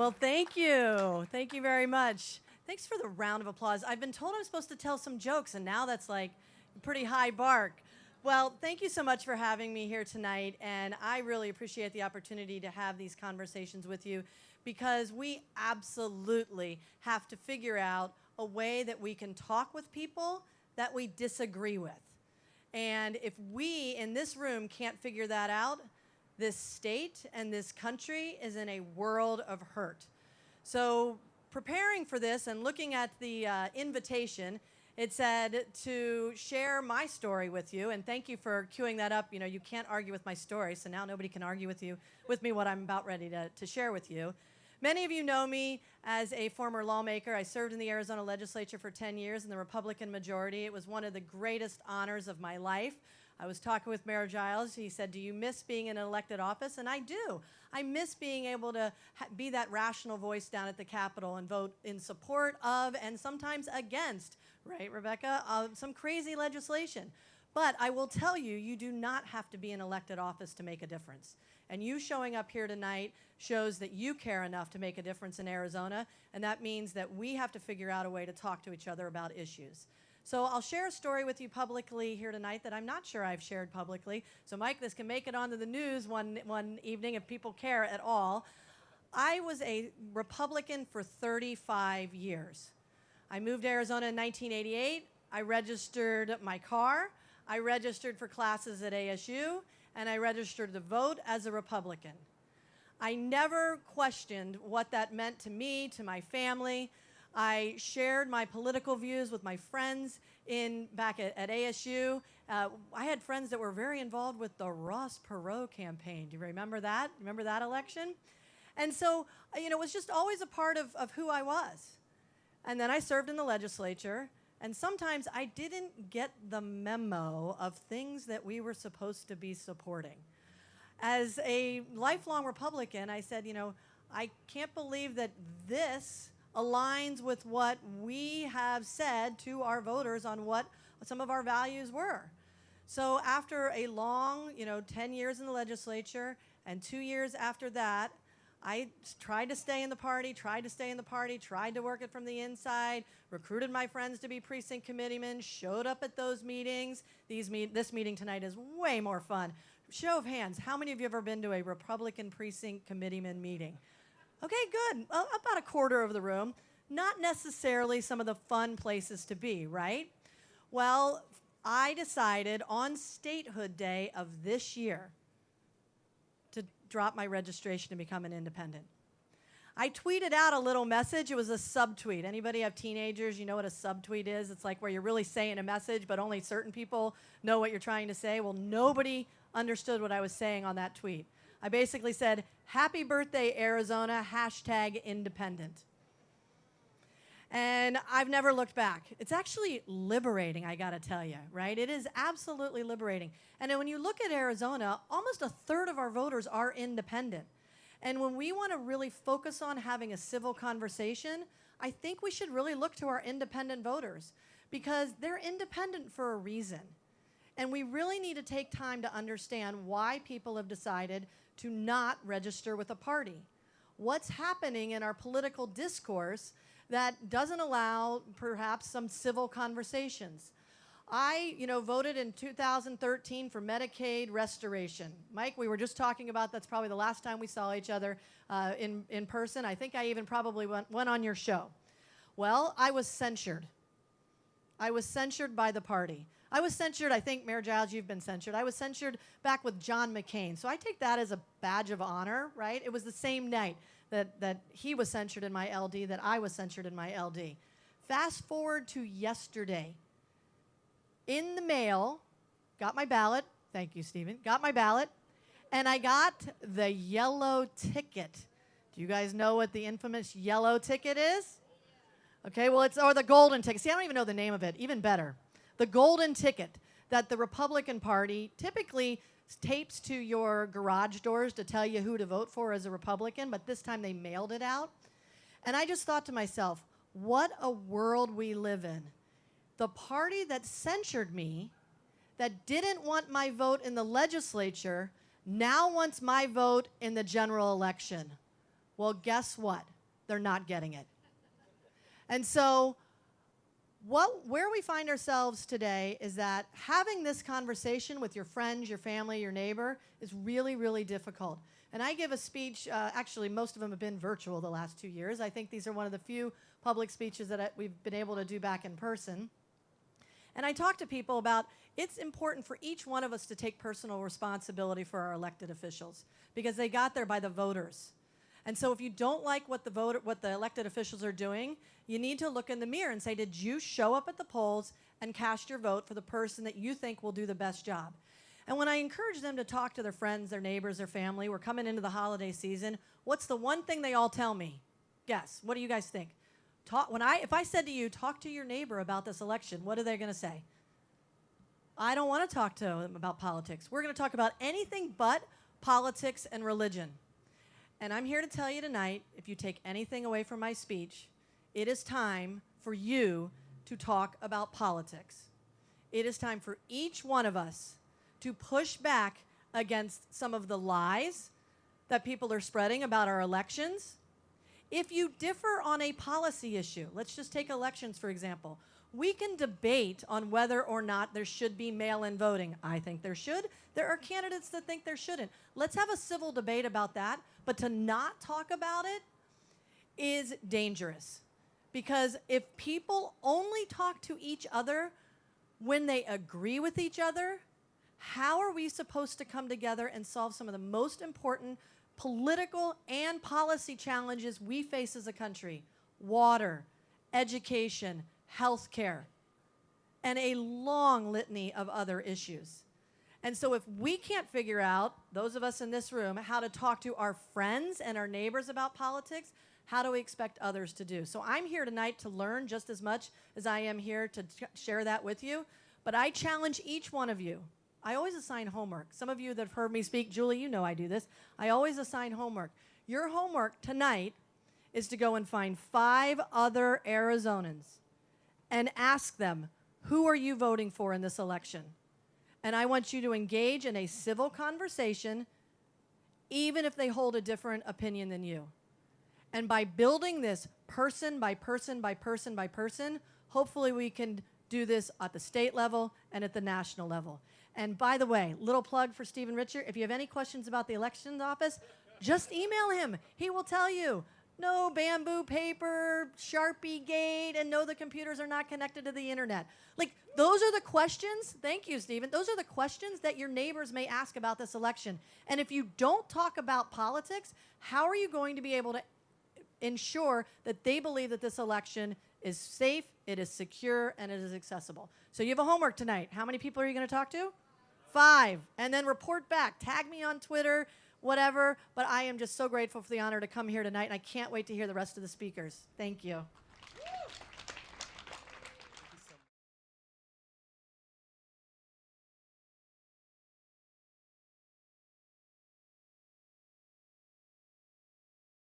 Well, thank you. Thank you very much. Thanks for the round of applause. I've been told I'm supposed to tell some jokes, and now that's like a pretty high bar. Well, thank you so much for having me here tonight, and I really appreciate the opportunity to have these conversations with you because we absolutely have to figure out a way that we can talk with people that we disagree with. And if we in this room can't figure that out, this state and this country is in a world of hurt. So preparing for this and looking at the invitation, it said to share my story with you, and thank you for queuing that up. You know, you can't argue with my story, so now nobody can argue with me what I'm about ready to share with you. Many of you know me as a former lawmaker. I served in the Arizona legislature for 10 years in the Republican majority. It was one of the greatest honors of my life. I was talking with Mayor Giles. He said, do you miss being in an elected office? And I do. I miss being able to be that rational voice down at the Capitol and vote in support of and sometimes against, right, Rebecca, some crazy legislation. But I will tell you, you do not have to be in elected office to make a difference. And you showing up here tonight shows that you care enough to make a difference in Arizona, and that means that we have to figure out a way to talk to each other about issues. So I'll share a story with you publicly here tonight that I'm not sure I've shared publicly. So Mike, this can make it onto the news one evening if people care at all. I was a Republican for 35 years. I moved to Arizona in 1988. I registered my car. I registered for classes at ASU, and I registered to vote as a Republican. I never questioned what that meant to me, to my family. I shared my political views with my friends back at ASU. I had friends that were very involved with the Ross Perot campaign. Do you remember that? Remember that election? And so, it was just always a part of who I was. And then I served in the legislature, and sometimes I didn't get the memo of things that we were supposed to be supporting. As a lifelong Republican, I said, I can't believe that this aligns with what we have said to our voters on what some of our values were. So after a long, 10 years in the legislature and 2 years after that, I tried to stay in the party, tried to work it from the inside, recruited my friends to be precinct committeemen, showed up at those meetings. This meeting tonight is way more fun. Show of hands, how many of you have ever been to a Republican precinct committeeman meeting? Okay, good. Well, about a quarter of the room. Not necessarily some of the fun places to be, right? Well, I decided on statehood day of this year to drop my registration and become an independent. I tweeted out a little message. It was a subtweet. Anybody have teenagers? You know what a subtweet is? It's like where you're really saying a message, but only certain people know what you're trying to say. Well, nobody understood what I was saying on that tweet. I basically said, happy birthday, Arizona, #independent. And I've never looked back. It's actually liberating, I gotta tell you, right? It is absolutely liberating. And then when you look at Arizona, almost a third of our voters are independent. And when we wanna really focus on having a civil conversation, I think we should really look to our independent voters because they're independent for a reason. And we really need to take time to understand why people have decided to not register with a party. What's happening in our political discourse that doesn't allow perhaps some civil conversations? I, voted in 2013 for Medicaid restoration. Mike, we were just talking about that's probably the last time we saw each other in person. I think I even probably went on your show. Well, I was censured. I was censured by the party. I was censured, I think, Mayor Giles, you've been censured. I was censured back with John McCain. So I take that as a badge of honor, right? It was the same night that he was censured in my LD that I was censured in my LD. Fast forward to yesterday. In the mail, got my ballot. Thank you, Stephen. Got my ballot. And I got the yellow ticket. Do you guys know what the infamous yellow ticket is? Okay, well, or the golden ticket. See, I don't even know the name of it. Even better. The golden ticket that the Republican Party typically tapes to your garage doors to tell you who to vote for as a Republican, but this time they mailed it out. And I just thought to myself, what a world we live in. The party that censured me, that didn't want my vote in the legislature, now wants my vote in the general election. Well, guess what? They're not getting it. And so where we find ourselves today is that having this conversation with your friends, your family, your neighbor is really, really difficult. And I give a speech, actually most of them have been virtual the last 2 years. I think these are one of the few public speeches that we've been able to do back in person. And I talk to people about it's important for each one of us to take personal responsibility for our elected officials because they got there by the voters. And so if you don't like what the elected officials are doing, you need to look in the mirror and say, did you show up at the polls and cast your vote for the person that you think will do the best job? And when I encourage them to talk to their friends, their neighbors, their family, we're coming into the holiday season, what's the one thing they all tell me? Guess, what do you guys think? If I said to you, talk to your neighbor about this election, what are they going to say? I don't want to talk to them about politics. We're going to talk about anything but politics and religion. And I'm here to tell you tonight, if you take anything away from my speech, it is time for you to talk about politics. It is time for each one of us to push back against some of the lies that people are spreading about our elections. If you differ on a policy issue, let's just take elections, for example. We can debate on whether or not there should be mail-in voting. I think there should. There are candidates that think there shouldn't. Let's have a civil debate about that, but to not talk about it is dangerous. Because if people only talk to each other when they agree with each other, how are we supposed to come together and solve some of the most important political and policy challenges we face as a country? Water, education, healthcare, and a long litany of other issues. And so if we can't figure out, those of us in this room, how to talk to our friends and our neighbors about politics, how do we expect others to do? So I'm here tonight to learn just as much as I am here to share that with you. But I challenge each one of you. I always assign homework. Some of you that have heard me speak, Julie, you know I do this. I always assign homework. Your homework tonight is to go and find 5 other Arizonans and ask them, who are you voting for in this election? And I want you to engage in a civil conversation, even if they hold a different opinion than you. And by building this person by person by person by person, hopefully we can do this at the state level and at the national level. And by the way, little plug for Stephen Richer, if you have any questions about the elections office, just email him. He will tell you. No bamboo paper, Sharpie gate, and no, the computers are not connected to the internet. Like, those are the questions, thank you, Stephen, those are the questions that your neighbors may ask about this election. And if you don't talk about politics, how are you going to be able to ensure that they believe that this election is safe, it is secure, and it is accessible? So you have a homework tonight. How many people are you going to talk to? 5. And then report back. Tag me on Twitter, whatever. But I am just so grateful for the honor to come here tonight, and I can't wait to hear the rest of the speakers. Thank you.